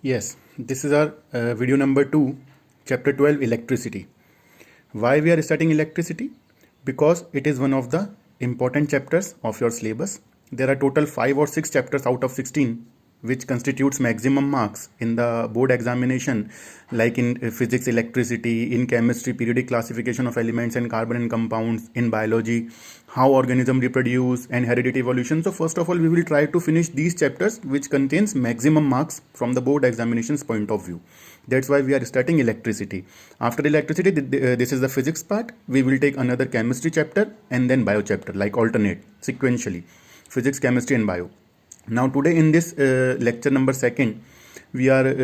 Yes, this is our video number 2, chapter 12, electricity. Why we are studying electricity? Because it is one of the important chapters of your syllabus. There are total 5 or 6 chapters out of 16 which constitutes maximum marks in the board examination, like in physics, electricity, in chemistry, periodic classification of elements and carbon and compounds, in biology, how organism reproduce, and heredity evolution. So first of all, we will try to finish these chapters which contains maximum marks from the board examinations point of view. That's why we are starting electricity. After electricity, this is the physics part. We will take another chemistry chapter and then bio chapter, like alternate sequentially, physics, chemistry and bio. Now today in this lecture number 2nd, let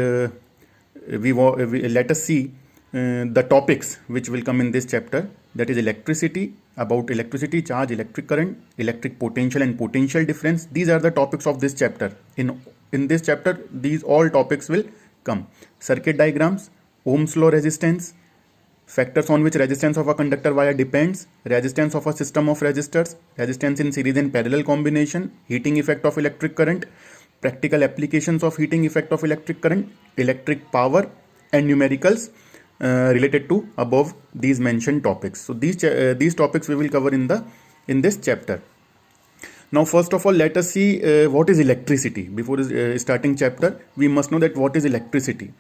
us see the topics which will come in this chapter, that is electricity, about electricity, charge, electric current, electric potential and potential difference. These are the topics of this chapter. In this chapter, these all topics will come. Circuit diagrams, Ohm's law, resistance, factors on which resistance of a conductor wire depends, resistance of a system of resistors, resistance in series and parallel combination, heating effect of electric current, practical applications of heating effect of electric current, electric power, and numericals related to above these mentioned topics. So these topics we will cover in this chapter. Now first of all, let us see what is electricity. Before starting chapter, we must know that what is electricity.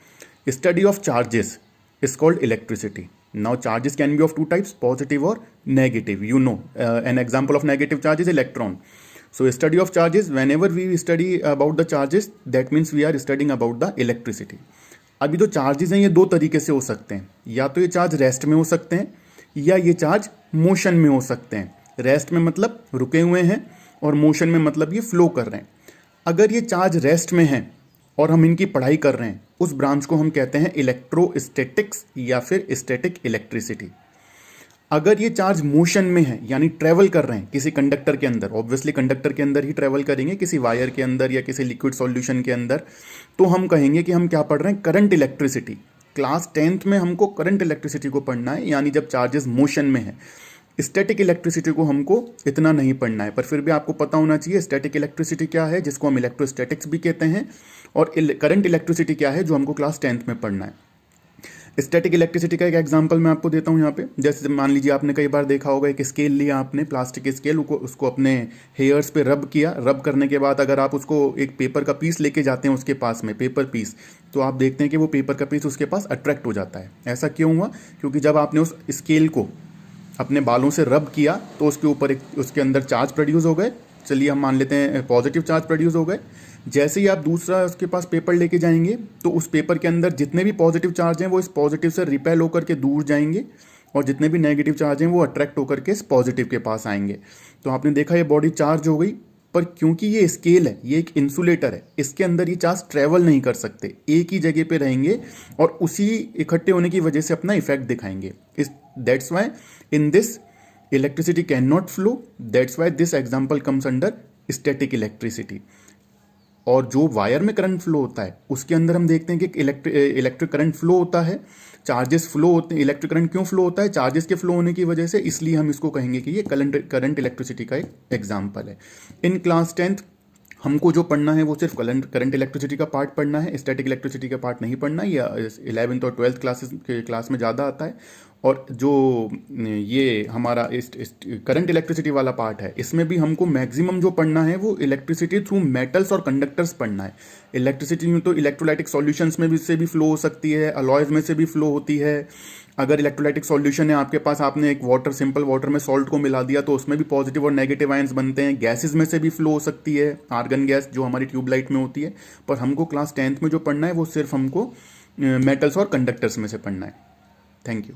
Study of charges is called electricity. Now charges can be of two types, positive or negative. You know, an example of negative charge is electron. So study of charges, whenever we study about the charges, that means we are studying about the electricity. अभी जो charges हैं ये दो तरीके से हो सकते हैं, या तो ये चार्ज रेस्ट में हो सकते हैं या ये चार्ज मोशन में हो सकते हैं। रेस्ट में मतलब रुके हुए हैं और मोशन में मतलब ये फ्लो कर रहे हैं। अगर ये चार्ज रेस्ट में हैं और हम इनकी पढ़ाई कर रहे हैं, उस ब्रांच को हम कहते हैं इलेक्ट्रोस्टैटिक्स या फिर स्टैटिक इलेक्ट्रिसिटी। अगर ये चार्ज मोशन में है यानी ट्रेवल कर रहे हैं किसी कंडक्टर के अंदर, ऑब्वियसली कंडक्टर के अंदर ही ट्रेवल करेंगे, किसी वायर के अंदर या किसी लिक्विड सॉल्यूशन के अंदर, तो हम कहेंगे कि हम क्या पढ़ रहे हैं, करंट इलेक्ट्रिसिटी। क्लास 10th में हमको करंट इलेक्ट्रिसिटी को पढ़ना है, यानी जब चार्जेस मोशन में है। स्टैटिक इलेक्ट्रिसिटी को हमको इतना नहीं पढ़ना है, पर फिर भी आपको पता होना चाहिए स्टैटिक इलेक्ट्रिसिटी क्या है, जिसको हम इलेक्ट्रोस्टैटिक्स भी कहते हैं, और करंट इलेक्ट्रिसिटी क्या है, जो हमको क्लास 10th में पढ़ना है। स्टैटिक इलेक्ट्रिसिटी का एक एग्जांपल मैं आपको देता हूँ यहाँ पे। जैसे मान लीजिए आपने कई बार देखा होगा, एक स्केल लिया आपने, प्लास्टिक स्केल, उसको अपने हेयर्स पे रब किया। रब करने के बाद अगर आप उसको एक पेपर का पीस लेके जाते हैं उसके पास में, पेपर पीस, तो आप देखते हैं कि वो पेपर का पीस उसके पास अट्रैक्ट हो जाता है। ऐसा क्यों हुआ? क्योंकि जब आपने उस स्केल को अपने बालों से रब किया तो उसके ऊपर उसके अंदर चार्ज प्रोड्यूस हो गए। चलिए हम मान लेते हैं पॉजिटिव चार्ज प्रोड्यूस हो गए। जैसे ही आप दूसरा उसके पास पेपर लेके जाएंगे तो उस पेपर के अंदर जितने भी पॉजिटिव चार्ज हैं वो इस पॉजिटिव से रिपेल होकर के दूर जाएंगे, और जितने भी नेगेटिव चार्ज हैं वो अट्रैक्ट होकर के इस पॉजिटिव के पास आएंगे। तो आपने देखा ये बॉडी चार्ज हो गई, पर क्योंकि ये स्केल है, ये एक इंसुलेटर है, इसके अंदर ये चार्ज ट्रेवल नहीं कर सकते, एक ही जगह पे रहेंगे और उसी इकट्ठे होने की वजह से अपना इफेक्ट दिखाएंगे। That's why in this electricity can not flow, that's why this example comes under static electricity. और जो वायर में करंट फ्लो होता है उसके अंदर हम देखते हैं कि इलेक्ट्रिक करंट फ्लो होता है, चार्जेस फ्लो होते हैं। इलेक्ट्रिक करंट क्यों फ्लो होता है? चार्जेस के फ्लो होने की वजह से, इसलिए हम इसको कहेंगे कि ये करंट इलेक्ट्रिसिटी का एक एग्जाम्पल है। इन क्लास 10th हमको जो पढ़ना है वो सिर्फ करंट इलेक्ट्रिसिटी का पार्ट पढ़ना है, स्टैटिक इलेक्ट्रिसिटी का पार्ट नहीं पढ़ना। ये 11th और 12th क्लास में ज़्यादा आता है। और जो ये हमारा करंट इलेक्ट्रिसिटी वाला पार्ट है, इसमें भी हमको मैक्सिमम जो पढ़ना है वो इलेक्ट्रिसिटी थ्रू मेटल्स और कंडक्टर्स पढ़ना है। इलेक्ट्रिसिटी यूँ तो इलेक्ट्रोलाइटिक सॉल्यूशंस में भी से भी फ्लो हो सकती है, अलॉयज में से भी फ्लो होती है। अगर इलेक्ट्रोलाइटिक सॉल्यूशन है आपके पास, आपने एक सिंपल वाटर में सॉल्ट को मिला दिया तो उसमें भी पॉजिटिव और नेगेटिव आयंस बनते हैं। गैसेज में से भी फ्लो हो सकती है, आर्गन गैस जो हमारी ट्यूबलाइट में होती है। पर हमको क्लास 10th में जो पढ़ना है वो सिर्फ हमको मेटल्स और कंडक्टर्स में से पढ़ना है। Thank you.